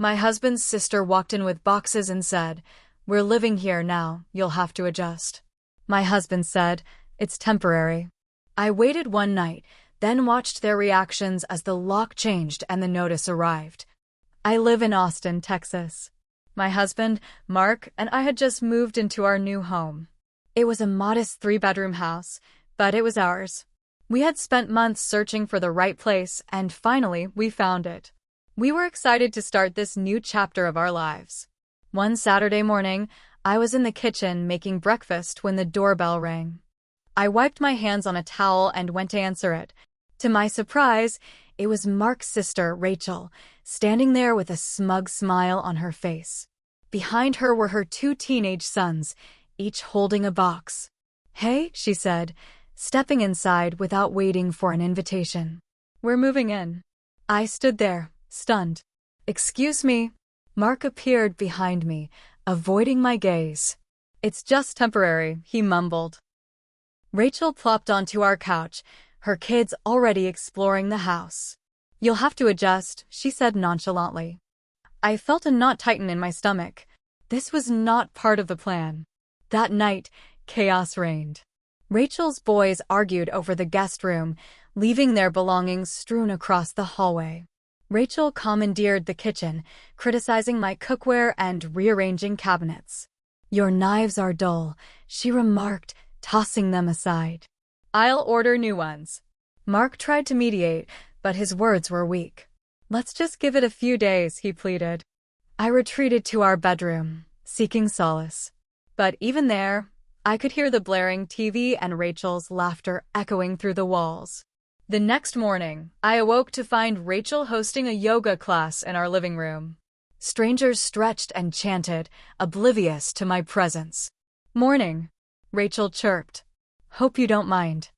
My husband's sister walked in with boxes and said, "We're living here now, you'll have to adjust." My husband said, "It's temporary." I waited one night, then watched their reactions as the lock changed and the notice arrived. I live in Austin, Texas. My husband, Mark, and I had just moved into our new home. It was a modest 3-bedroom house, but it was ours. We had spent months searching for the right place, and finally we found it. We were excited to start this new chapter of our lives. One Saturday morning, I was in the kitchen making breakfast when the doorbell rang. I wiped my hands on a towel and went to answer it. To my surprise, it was Mark's sister, Rachel, standing there with a smug smile on her face. Behind her were her 2 teenage sons, each holding a box. "Hey," she said, stepping inside without waiting for an invitation. "We're moving in." I stood there, stunned. "Excuse me." Mark appeared behind me, avoiding my gaze. "It's just temporary," he mumbled. Rachel plopped onto our couch, her kids already exploring the house. "You'll have to adjust," she said nonchalantly. I felt a knot tighten in my stomach. This was not part of the plan. That night, chaos reigned. Rachel's boys argued over the guest room, leaving their belongings strewn across the hallway. Rachel commandeered the kitchen, criticizing my cookware and rearranging cabinets. "Your knives are dull," she remarked, tossing them aside. "I'll order new ones." Mark tried to mediate, but his words were weak. "Let's just give it a few days," he pleaded. I retreated to our bedroom, seeking solace. But even there, I could hear the blaring TV and Rachel's laughter echoing through the walls. The next morning, I awoke to find Rachel hosting a yoga class in our living room. Strangers stretched and chanted, oblivious to my presence. "Morning," Rachel chirped. "Hope you don't mind."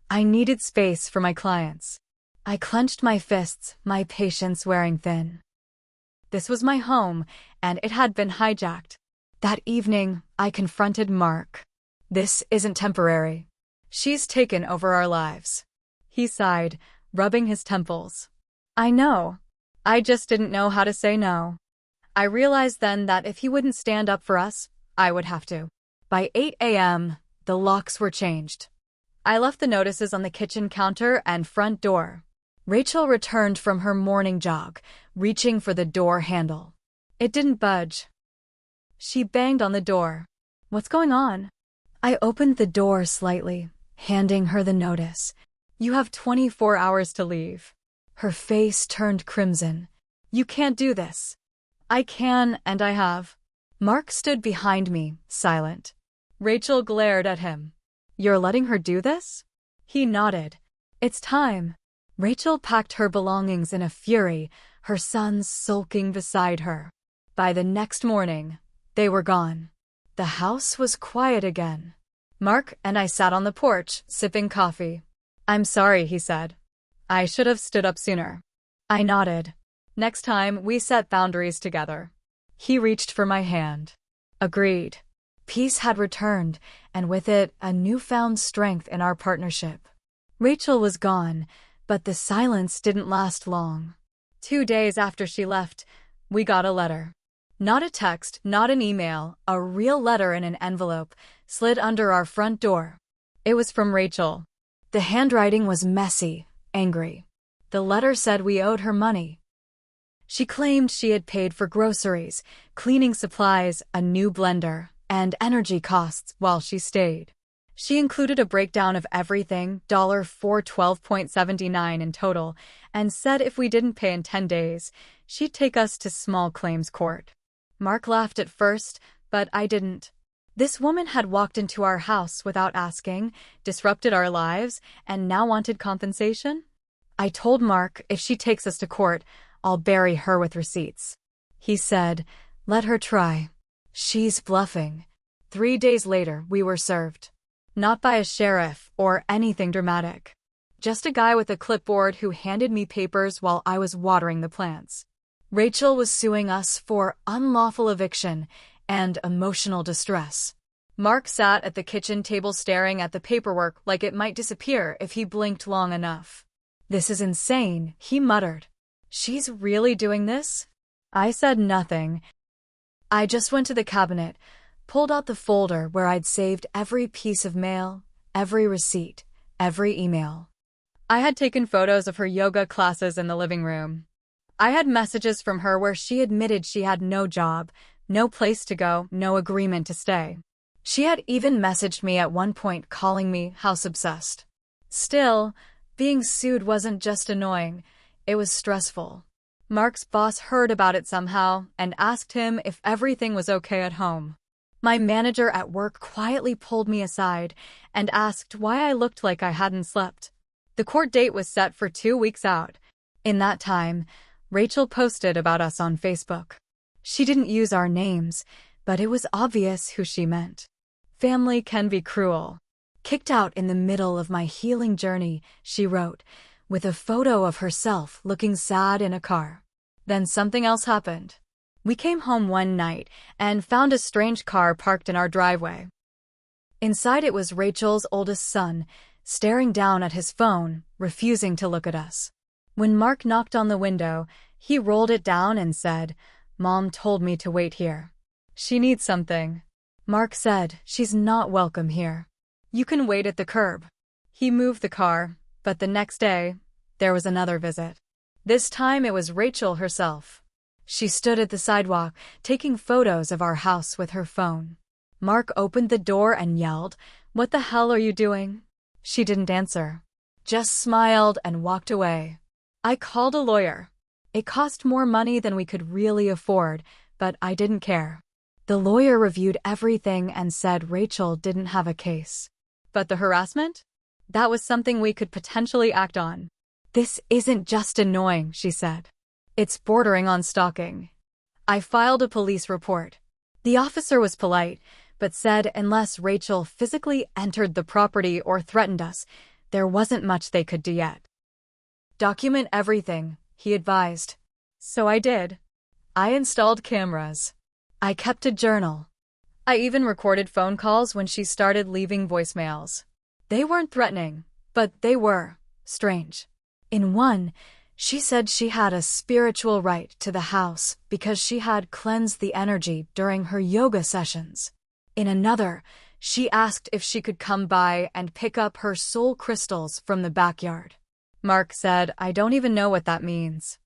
I needed space for my clients. I clenched my fists, my patience wearing thin. This was my home, and it had been hijacked. That evening, I confronted Mark. "This isn't temporary. She's taken over our lives." He sighed, rubbing his temples. "I know. I just didn't know how to say no." I realized then that if he wouldn't stand up for us, I would have to. By 8 a.m., the locks were changed. I left the notices on the kitchen counter and front door. Rachel returned from her morning jog, reaching for the door handle. It didn't budge. She banged on the door. "What's going on?" I opened the door slightly, handing her the notice. "You have 24 hours to leave." Her face turned crimson. "You can't do this." "I can, and I have." Mark stood behind me, silent. Rachel glared at him. "You're letting her do this?" He nodded. "It's time." Rachel packed her belongings in a fury, her sons sulking beside her. By the next morning, they were gone. The house was quiet again. Mark and I sat on the porch, sipping coffee. "I'm sorry," he said. "I should have stood up sooner." I nodded. "Next time, we set boundaries together." He reached for my hand. Agreed. Peace had returned, and with it, a newfound strength in our partnership. Rachel was gone, but the silence didn't last long. 2 days after she left, we got a letter. Not a text, not an email, a real letter in an envelope, slid under our front door. It was from Rachel. The handwriting was messy, angry. The letter said we owed her money. She claimed she had paid for groceries, cleaning supplies, a new blender, and energy costs while she stayed. She included a breakdown of everything, $412.79 in total, and said if we didn't pay in 10 days, she'd take us to small claims court. Mark laughed at first, but I didn't. This woman had walked into our house without asking, disrupted our lives, and now wanted compensation? I told Mark if she takes us to court, I'll bury her with receipts. He said, "Let her try. She's bluffing." 3 days later, we were served. Not by a sheriff or anything dramatic. Just a guy with a clipboard who handed me papers while I was watering the plants. Rachel was suing us for unlawful eviction and emotional distress. Mark sat at the kitchen table staring at the paperwork like it might disappear if he blinked long enough. "This is insane," he muttered. "She's really doing this?" I said nothing. I just went to the cabinet, pulled out the folder where I'd saved every piece of mail, every receipt, every email. I had taken photos of her yoga classes in the living room. I had messages from her where she admitted she had no job, no place to go, no agreement to stay. She had even messaged me at one point calling me house-obsessed. Still, being sued wasn't just annoying, it was stressful. Mark's boss heard about it somehow and asked him if everything was okay at home. My manager at work quietly pulled me aside and asked why I looked like I hadn't slept. The court date was set for 2 weeks out. In that time, Rachel posted about us on Facebook. She didn't use our names, but it was obvious who she meant. Family can be cruel. Kicked out in the middle of my healing journey, she wrote, with a photo of herself looking sad in a car. Then something else happened. We came home one night and found a strange car parked in our driveway. Inside it was Rachel's oldest son, staring down at his phone, refusing to look at us. When Mark knocked on the window, he rolled it down and said, "Mom told me to wait here. She needs something." Mark said, "She's not welcome here. You can wait at the curb." He moved the car, but the next day, there was another visit. This time it was Rachel herself. She stood at the sidewalk, taking photos of our house with her phone. Mark opened the door and yelled, "What the hell are you doing?" She didn't answer, just smiled and walked away. I called a lawyer. It cost more money than we could really afford, but I didn't care. The lawyer reviewed everything and said Rachel didn't have a case. But the harassment? That was something we could potentially act on. "This isn't just annoying," she said. "It's bordering on stalking." I filed a police report. The officer was polite, but said unless Rachel physically entered the property or threatened us, there wasn't much they could do yet. "Document everything," he advised. So I did. I installed cameras. I kept a journal. I even recorded phone calls when she started leaving voicemails. They weren't threatening, but they were strange. In one, she said she had a spiritual right to the house because she had cleansed the energy during her yoga sessions. In another, she asked if she could come by and pick up her soul crystals from the backyard. Mark said, "I don't even know what that means."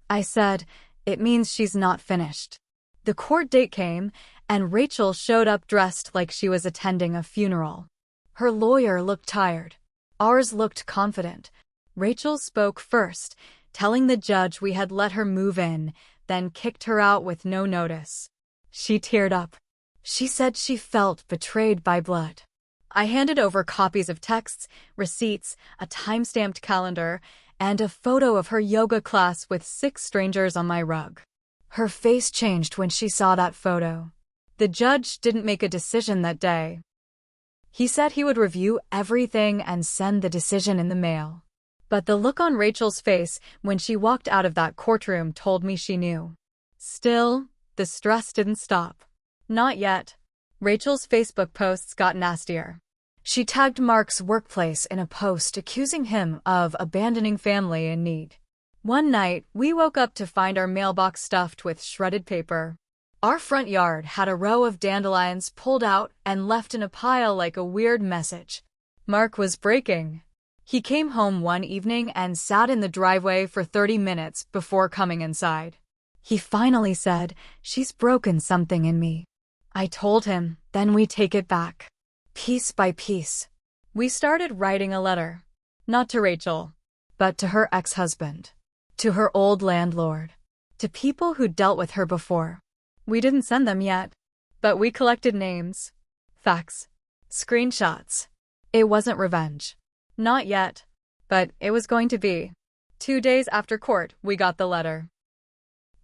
I said, "It means she's not finished." The court date came, and Rachel showed up dressed like she was attending a funeral. Her lawyer looked tired. Ours looked confident. Rachel spoke first, telling the judge we had let her move in, then kicked her out with no notice. She teared up. She said she felt betrayed by blood. I handed over copies of texts, receipts, a time-stamped calendar, and a photo of her yoga class with 6 strangers on my rug. Her face changed when she saw that photo. The judge didn't make a decision that day. He said he would review everything and send the decision in the mail. But the look on Rachel's face when she walked out of that courtroom told me she knew. Still, the stress didn't stop. Not yet. Rachel's Facebook posts got nastier. She tagged Mark's workplace in a post accusing him of abandoning family in need. One night, we woke up to find our mailbox stuffed with shredded paper. Our front yard had a row of dandelions pulled out and left in a pile like a weird message. Mark was breaking. He came home one evening and sat in the driveway for 30 minutes before coming inside. He finally said, "She's broken something in me." I told him, then we take it back. Piece by piece. We started writing a letter. Not to Rachel, but to her ex-husband. To her old landlord. To people who dealt with her before. We didn't send them yet, but we collected names, facts, screenshots. It wasn't revenge. Not yet, but it was going to be. 2 days after court, we got the letter.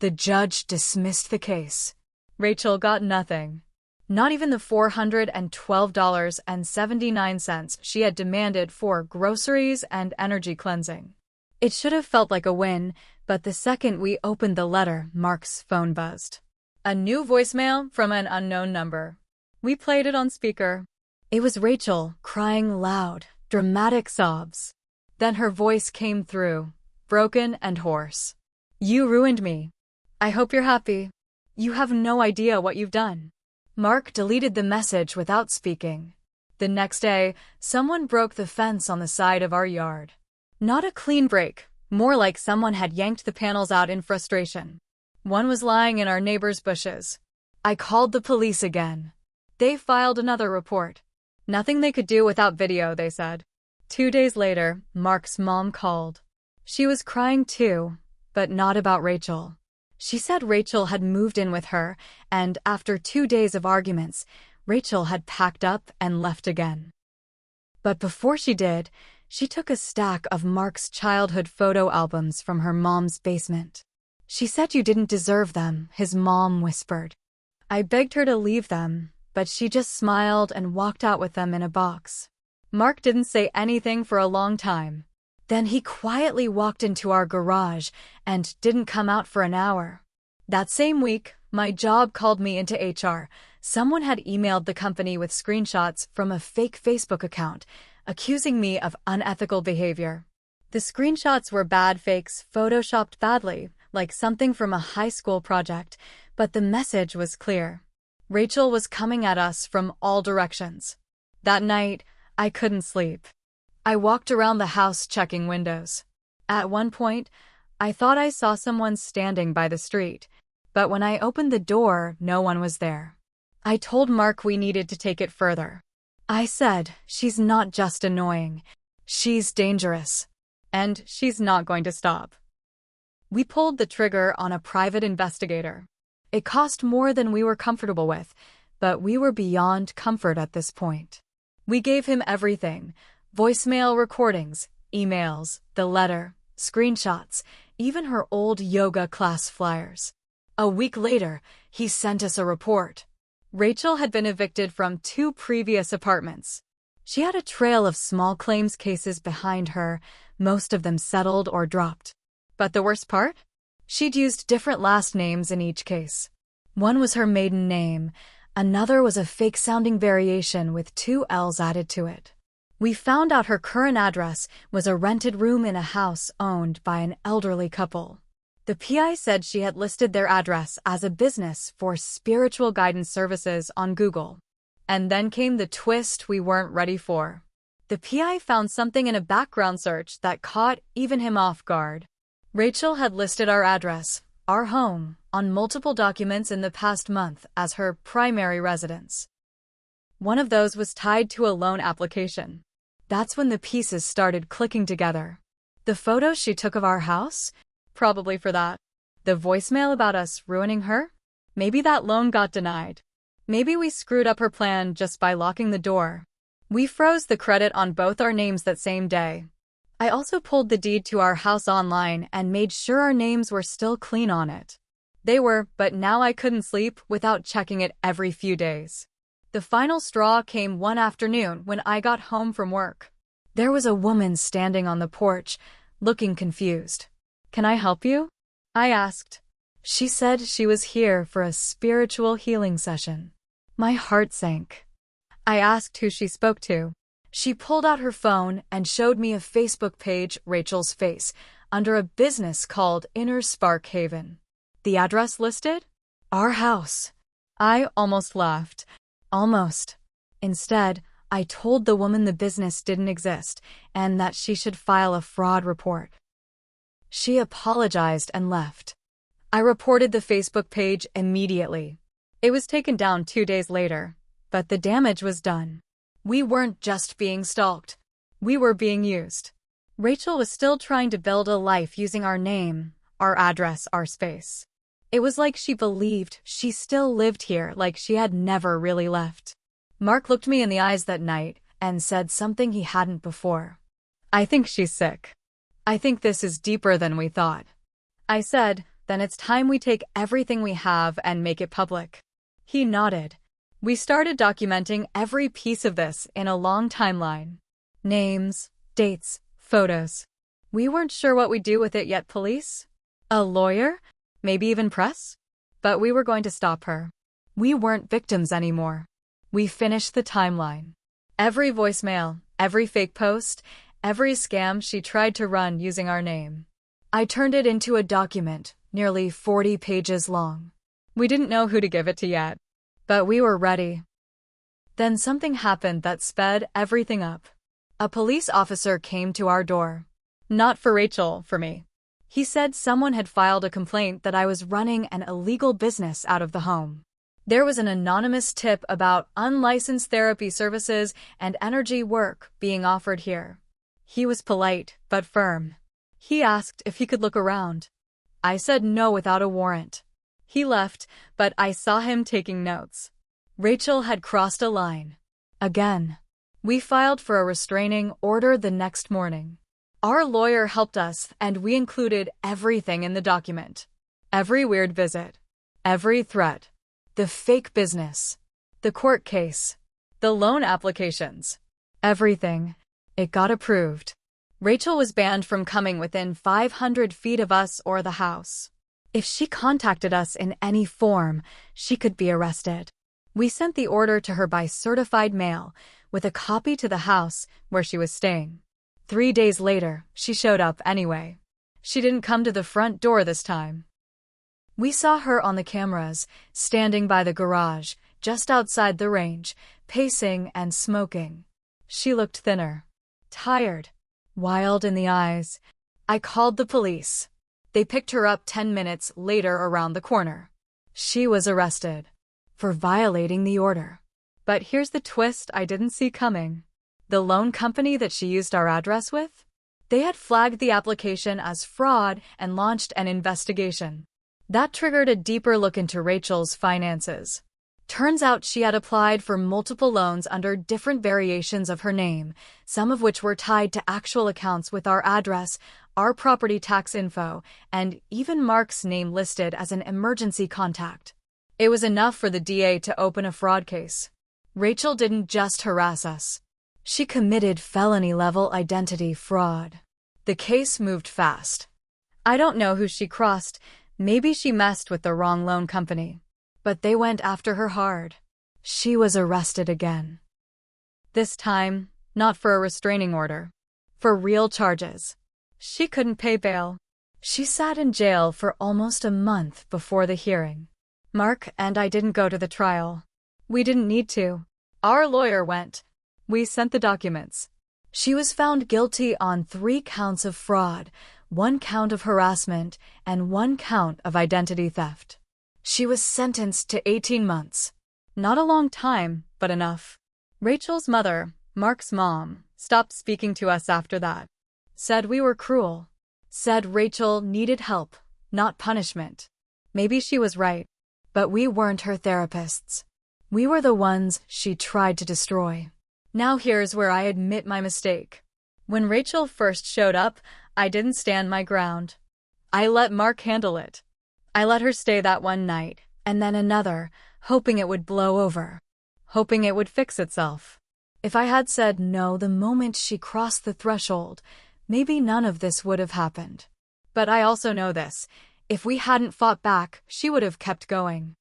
The judge dismissed the case. Rachel got nothing. Not even the $412.79 she had demanded for groceries and energy cleansing. It should have felt like a win, but the second we opened the letter, Mark's phone buzzed. A new voicemail from an unknown number. We played it on speaker. It was Rachel, crying loud, dramatic sobs. Then her voice came through, broken and hoarse. "You ruined me. I hope you're happy. You have no idea what you've done. Mark deleted the message without speaking. The next day, someone broke the fence on the side of our yard. Not a clean break, more like someone had yanked the panels out in frustration. One was lying in our neighbor's bushes. I called the police again. They filed another report. Nothing they could do without video, they said. 2 days later, Mark's mom called. She was crying too, but not about Rachel. She said Rachel had moved in with her, and after 2 days of arguments, Rachel had packed up and left again. But before she did, she took a stack of Mark's childhood photo albums from her mom's basement. She said you didn't deserve them, his mom whispered. I begged her to leave them, but she just smiled and walked out with them in a box. Mark didn't say anything for a long time. Then he quietly walked into our garage and didn't come out for an hour. That same week, my job called me into HR. Someone had emailed the company with screenshots from a fake Facebook account, accusing me of unethical behavior. The screenshots were bad fakes, photoshopped badly, like something from a high school project, but the message was clear. Rachel was coming at us from all directions. That night, I couldn't sleep. I walked around the house checking windows. At one point, I thought I saw someone standing by the street, but when I opened the door, no one was there. I told Mark we needed to take it further. I said, she's not just annoying, she's dangerous, and she's not going to stop. We pulled the trigger on a private investigator. It cost more than we were comfortable with, but we were beyond comfort at this point. We gave him everything: voicemail recordings, emails, the letter, screenshots, even her old yoga class flyers. A week later, he sent us a report. Rachel had been evicted from 2 previous apartments. She had a trail of small claims cases behind her, most of them settled or dropped. But the worst part? She'd used different last names in each case. One was her maiden name, another was a fake-sounding variation with 2 L's added to it. We found out her current address was a rented room in a house owned by an elderly couple. The PI said she had listed their address as a business for spiritual guidance services on Google. And then came the twist we weren't ready for. The PI found something in a background search that caught even him off guard. Rachel had listed our address, our home, on multiple documents in the past month as her primary residence. One of those was tied to a loan application. That's when the pieces started clicking together. The photos she took of our house? Probably for that. The voicemail about us ruining her? Maybe that loan got denied. Maybe we screwed up her plan just by locking the door. We froze the credit on both our names that same day. I also pulled the deed to our house online and made sure our names were still clean on it. They were, but now I couldn't sleep without checking it every few days. The final straw came one afternoon when I got home from work. There was a woman standing on the porch, looking confused. "Can I help you?" I asked. She said she was here for a spiritual healing session. My heart sank. I asked who she spoke to. She pulled out her phone and showed me a Facebook page, Rachel's face, under a business called Inner Spark Haven. The address listed? Our house. I almost laughed. Almost. Instead, I told the woman the business didn't exist and that she should file a fraud report. She apologized and left. I reported the Facebook page immediately. It was taken down 2 days later, but the damage was done. We weren't just being stalked. We were being used. Rachel was still trying to build a life using our name, our address, our space. It was like she believed she still lived here, like she had never really left. Mark looked me in the eyes that night and said something he hadn't before. "I think she's sick. I think this is deeper than we thought." I said, "Then it's time we take everything we have and make it public." He nodded. We started documenting every piece of this in a long timeline. Names, dates, photos. We weren't sure what we'd do with it yet. Police? A lawyer? Maybe even press? But we were going to stop her. We weren't victims anymore. We finished the timeline. Every voicemail, every fake post, every scam she tried to run using our name. I turned it into a document, nearly 40 pages long. We didn't know who to give it to yet, but we were ready. Then something happened that sped everything up. A police officer came to our door. Not for Rachel, for me. He said someone had filed a complaint that I was running an illegal business out of the home. There was an anonymous tip about unlicensed therapy services and energy work being offered here. He was polite, but firm. He asked if he could look around. I said no without a warrant. He left, but I saw him taking notes. Rachel had crossed a line. Again. We filed for a restraining order the next morning. Our lawyer helped us, and we included everything in the document. Every weird visit. Every threat. The fake business. The court case. The loan applications. Everything. It got approved. Rachel was banned from coming within 500 feet of us or the house. If she contacted us in any form, she could be arrested. We sent the order to her by certified mail, with a copy to the house where she was staying. 3 days later, she showed up anyway. She didn't come to the front door this time. We saw her on the cameras, standing by the garage, just outside the range, pacing and smoking. She looked thinner, tired, wild in the eyes. I called the police. They picked her up 10 minutes later around the corner. She was arrested for violating the order. But here's the twist I didn't see coming. The loan company that she used our address with? They had flagged the application as fraud and launched an investigation. That triggered a deeper look into Rachel's finances. Turns out she had applied for multiple loans under different variations of her name, some of which were tied to actual accounts with our address, our property tax info, and even Mark's name listed as an emergency contact. It was enough for the DA to open a fraud case. Rachel didn't just harass us. She committed felony-level identity fraud. The case moved fast. I don't know who she crossed. Maybe she messed with the wrong loan company. But they went after her hard. She was arrested again. This time, not for a restraining order. For real charges. She couldn't pay bail. She sat in jail for almost a month before the hearing. Mark and I didn't go to the trial. We didn't need to. Our lawyer went. We sent the documents. She was found guilty on 3 counts of fraud, 1 count of harassment, and 1 count of identity theft. She was sentenced to 18 months. Not a long time, but enough. Rachel's mother, Mark's mom, stopped speaking to us after that. Said we were cruel. Said Rachel needed help, not punishment. Maybe she was right. But we weren't her therapists. We were the ones she tried to destroy. Now here's where I admit my mistake. When Rachel first showed up, I didn't stand my ground. I let Mark handle it. I let her stay that one night, and then another, hoping it would blow over. Hoping it would fix itself. If I had said no the moment she crossed the threshold, maybe none of this would have happened. But I also know this. If we hadn't fought back, she would have kept going.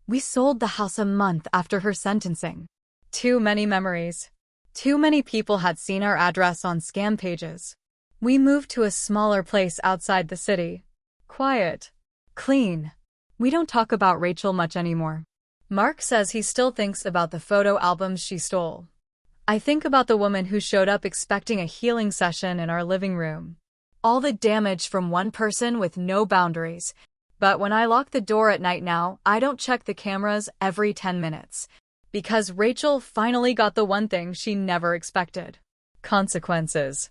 We sold the house a month after her sentencing. Too many memories. Too many people had seen our address on scam pages. We moved to a smaller place outside the city. Quiet. Clean. We don't talk about Rachel much anymore. Mark says he still thinks about the photo albums she stole. I think about the woman who showed up expecting a healing session in our living room. All the damage from one person with no boundaries. But when I lock the door at night now, I don't check the cameras every 10 minutes. Because Rachel finally got the one thing she never expected. Consequences.